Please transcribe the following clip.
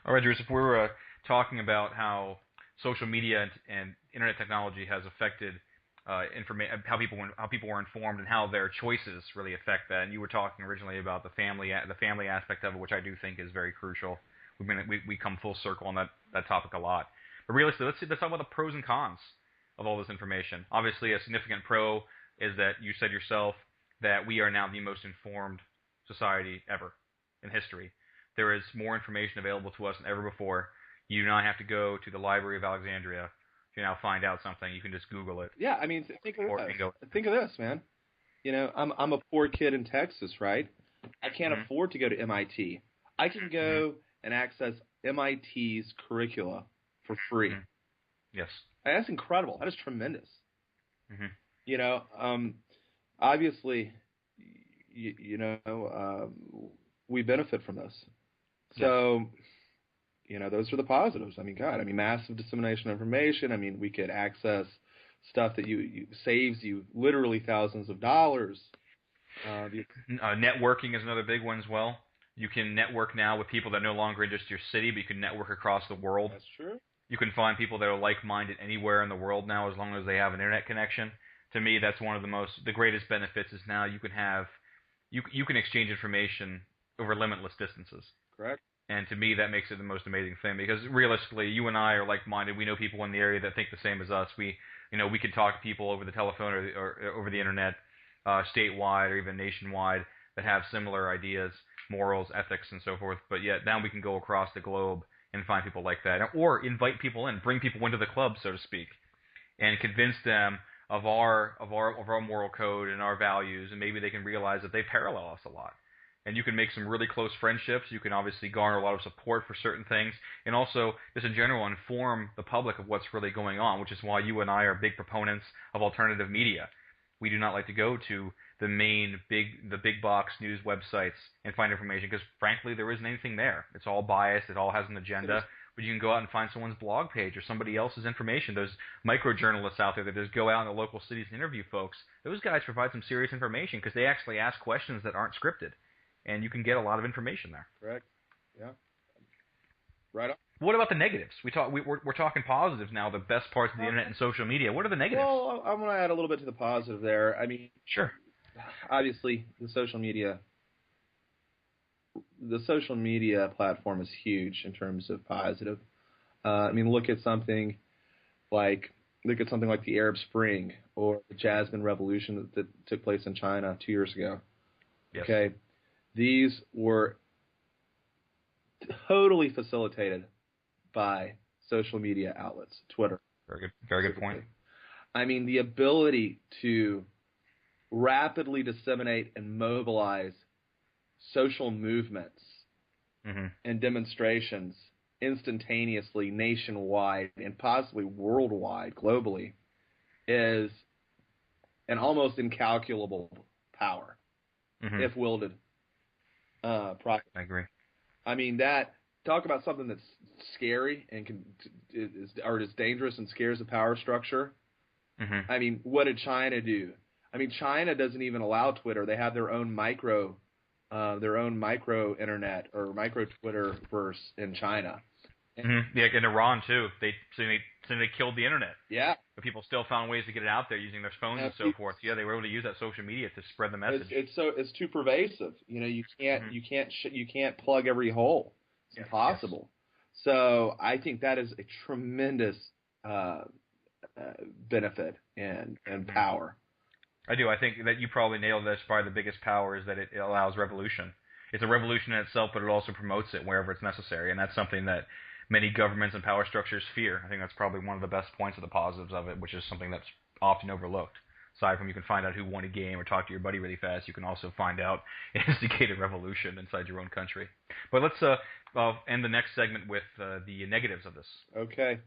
All right, Drew. So if we were talking about how social media and internet technology has affected how people were informed and how their choices really affect that, and you were talking originally about the family aspect of it, which I do think is very crucial. We come full circle on that topic a lot. But realistically, let's talk about the pros and cons of all this information. Obviously, a significant pro is that you said yourself that we are now the most informed society ever in history. There is more information available to us than ever before. You do not have to go to the Library of Alexandria to now find out something. You can just Google it Yeah, I mean, think of or this. and go. Think of this, man. I'm a poor kid in Texas, right? I can't Mm-hmm. afford to go to MIT. I can Mm-hmm. go and access MIT's curricula for free. Mm-hmm. Yes. And that's incredible. That is tremendous. Mm-hmm. You know, um, Obviously, um, we benefit from this. Yes. So, those are the positives. I mean, God, I mean, massive dissemination of information. I mean, we could access stuff that you saves you literally thousands of dollars. The Networking is another big one as well. You can network now with people that are no longer in just your city, but you can network across the world. That's true. You can find people that are like-minded anywhere in the world now, as long as they have an internet connection. To me, that's one of the greatest benefits is now you can exchange information over limitless distances. Correct. And to me, that makes it the most amazing thing because realistically, you and I are like-minded. We know people in the area that think the same as us. We can talk to people over the telephone or over the internet, statewide or even nationwide that have similar ideas, morals, ethics, and so forth. But yet now we can go across the globe and find people like that, or invite people in, bring people into the club, so to speak, and convince them of our moral code and our values, and maybe they can realize that they parallel us a lot. And you can make some really close friendships. You can obviously garner a lot of support for certain things, and also just in general inform the public of what's really going on, which is why you and I are big proponents of alternative media. We do not like to go to the big box news websites and find information because frankly there isn't anything there. It's all biased. It all has an agenda. But you can go out and find someone's blog page or somebody else's information. Those micro journalists out there that just go out in the local cities and interview folks. Those guys provide some serious information because they actually ask questions that aren't scripted, and you can get a lot of information there. Correct. Yeah. Right on. What about the negatives? We're talking positives now. The best parts of the internet and social media. What are the negatives? Well, I'm going to add a little bit to the positive there. I mean, Sure. obviously, the social media platform is huge in terms of positive. I mean, look at something like the Arab Spring or the Jasmine Revolution that took place in China 2 years ago. Yes. Okay, these were totally facilitated by social media outlets, Twitter. Very good. Very good point. I mean, the ability to rapidly disseminate and mobilize social movements Mm-hmm. and demonstrations instantaneously nationwide and possibly worldwide, globally, is an almost incalculable power Mm-hmm. if wielded properly. I agree. I mean, talk about something that's scary and is dangerous and scares the power structure. Mm-hmm. I mean, what did China do? I mean, China doesn't even allow Twitter. They have their own micro internet or micro Twitter verse in China. Mm-hmm. Yeah, in Iran too. They killed the internet, Yeah, but people still found ways to get it out there using their phones and so forth. Yeah, they were able to use that social media to spread the message. it's too pervasive. You can't Mhm. you can't plug every hole. It's Yes, impossible. So I think that is a tremendous uh, benefit and power. I do. I think that you probably nailed this. Probably the biggest power is that it allows revolution. It's a revolution in itself, but it also promotes it wherever it's necessary, and that's something that many governments and power structures fear. I think that's probably one of the best points of the positives of it, which is something that's often overlooked. Aside from you can find out who won a game or talk to your buddy really fast, you can also find out instigate a revolution inside your own country. But let's end the next segment with the negatives of this. Okay.